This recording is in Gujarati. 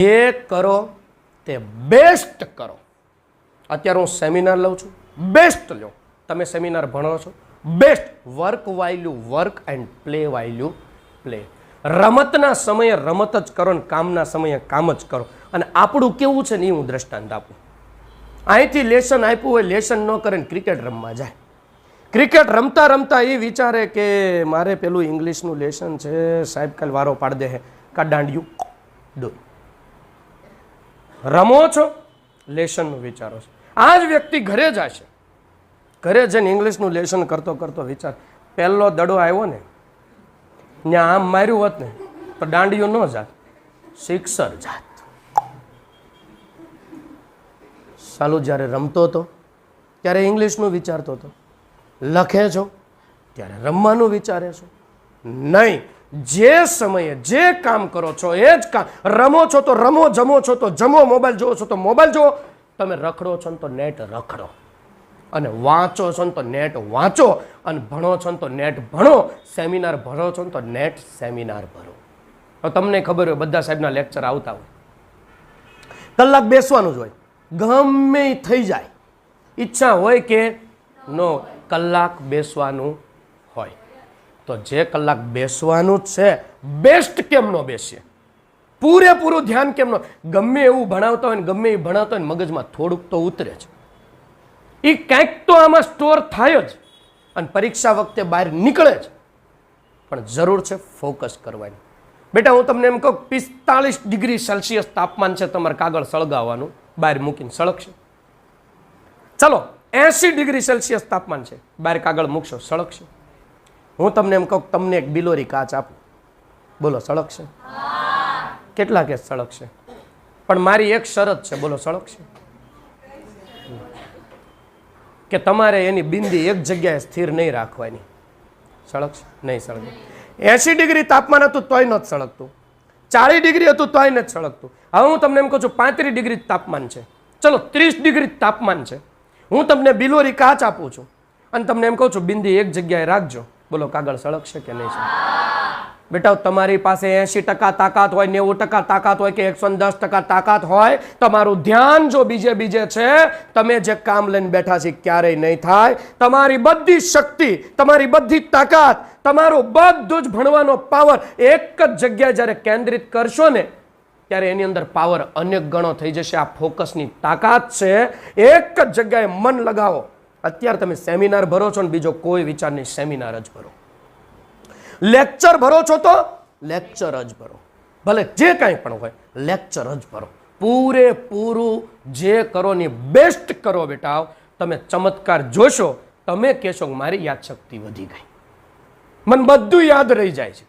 જે કરો તે બેસ્ટ કરો. અત્યારે હું સેમિનાર લઉં છું, બેસ્ટ લો. તમે સેમિનાર ભણો છો, best. Work while you work and play while you play. રમતના સમયે રમત જ કરો ને કામના સમયે કામ જ કરો. અને આપણું કેવું છે ને એ હું દ્રષ્ટાંત આપું. અહીંથી લેસન આપ્યું હોય, લેસન ન કરે ને ક્રિકેટ રમવા જાય. ક્રિકેટ રમતા રમતા એ વિચારે કે મારે પેલું ઇંગ્લિશનું લેસન છે, સાહેબ કાલ વારો પાડી દે કા દાંડિયું દો. રમો છો, લેસનનું વિચારો છો. આ જ વ્યક્તિ ઘરે જાય છે, ઘરે જઈને ઇંગ્લિશનું લેસન કરતો કરતો વિચાર, પહેલો દડો આવ્યો ને ત્યાં આમ માર્યું હોત ને તો દાંડિયું ન જાત, સિક્સર જાત. સાલું જ્યારે રમતો હતો ત્યારે ઇંગ્લિશનું વિચારતો હતો, લખે છો ત્યારે રમવાનું વિચારે છો નહીં. જે સમયે જે કામ કરો છો એ જ કામ. રમો છો તો રમો, જમો છો તો જમો, મોબાઈલ જોવો છો તો મોબાઈલ જોવો, તમે રખડો છો ને તો નેટ રખડો, અને વાંચો છો ને તો નેટ વાંચો, અને ભણો છો ને તો નેટ ભણો, સેમિનાર ભરો છો ને તો નેટ સેમિનાર ભરો. તો તમને ખબર હોય બધા સાહેબના લેક્ચર આવતા હોય, કલાક બેસવાનું જ હોય, ગમે થઈ જાય, ઈચ્છા હોય કે નો કલાક બેસવાનું હોય. તો જે કલાક બેસવાનું જ છે, બેસ્ટ કેમ નો બેસીએ, પૂરેપૂરું ધ્યાન કેમ નો. ગમે એવું ભણાવતા હોય ને ગમે એ ભણાવતા હોય ને મગજમાં થોડુંક તો ઉતરે છે, એ કંઈક તો આમાં સ્ટોર થાય જ, અને પરીક્ષા વખતે બહાર નીકળે જ. પણ જરૂર છે ફોકસ કરવાની. બેટા હું તમને એમ કહું 45 ડિગ્રી સેલ્સિયસ તાપમાન છે, તમારે કાગળ સળગાવવાનું, બહાર મૂકીને સળગશે. ચલો 80 ડિગ્રી સેલ્સિયસ તાપમાન છે, બહાર કાગળ મૂકશો, સળગશે. હું તમને એમ કહું તમને એક બિલોરી કાચ આપું, બોલો સળગશે? કેટલા કેસ સળગશે? પણ મારી એક શરત છે, બોલો સળગશે? કે તમારે એની બિંદી એક જગ્યાએ સ્થિર નહીં રાખવાની. સળગશે? નહીં સળગે. 80 ડિગ્રી તાપમાન હતું તોય નથી સળગતું, 40 ડિગ્રી હતું તોય નથી સળગતું. હવે હું તમને એમ કહું છું 35 ડિગ્રી તાપમાન છે, ચલો 30 ડિગ્રી તાપમાન છે, હું તમને બિલોરી કાચ આપું છું અને તમને એમ કહું છું બિંદી એક જગ્યાએ રાખજો, બોલો કાગળ સળગશે કે નહીં? બેટા તમારી પાસે 80% તાકાત હોય, 90% તાકાત હોય કે 110% તાકાત હોય, તમારું ધ્યાન જો બીજે છે, તમે જે કામ લઈને બેઠા છે ક્યારેય નહીં થાય. તમારી બધી શક્તિ, તમારી બધી તાકાત, તમારો બધું જ ભણવાનો પાવર એક જ જગ્યાએ જ્યારે કેન્દ્રિત કરશો ને ત્યારે એની અંદર પાવર અનેક ગણો થઈ જશે. આ ફોકસની તાકાત છે. એક જ જગ્યાએ મન લગાવો. અત્યારે તમે સેમિનાર ભરો છો ને બીજો કોઈ વિચાર નહીં, સેમિનાર જ ભરો. લેક્ચર ભરો છો તો લેક્ચર જ ભરો, ભલે જે કાંઈ પણ હોય લેક્ચર જ ભરો. પૂરેપૂરું જે કરો ને બેસ્ટ કરો બેટા. તમે ચમત્કાર જોશો, તમે કહેશો મારી યાદશક્તિ વધી ગઈ, મને બધું યાદ રહી જાય છે.